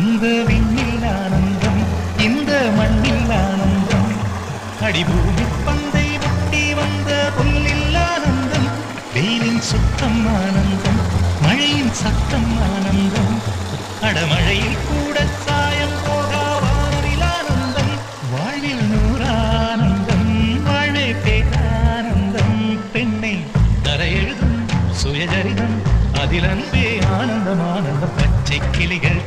அந்த விண்ணில் ஆனந்தம் இந்த மண்ணில் ஆனந்தம் அடிபூமி பந்தை முட்டி வந்த புல்லில் ஆனந்தம் வெயிலின் சுத்தம் ஆனந்தம் மழையின் சத்தம் ஆனந்தம் அடமழையில் கூட சாயம் போகா வானில் ஆனந்தம் வாழ்வில் நூறானந்தம் வாழ்வே பேரானந்தம் பெண்ணை தரையெழுதும் சுயஜரிதம் அதில் அன்பே ஆனந்தம் ஆனந்த பச்சை கிளிகள்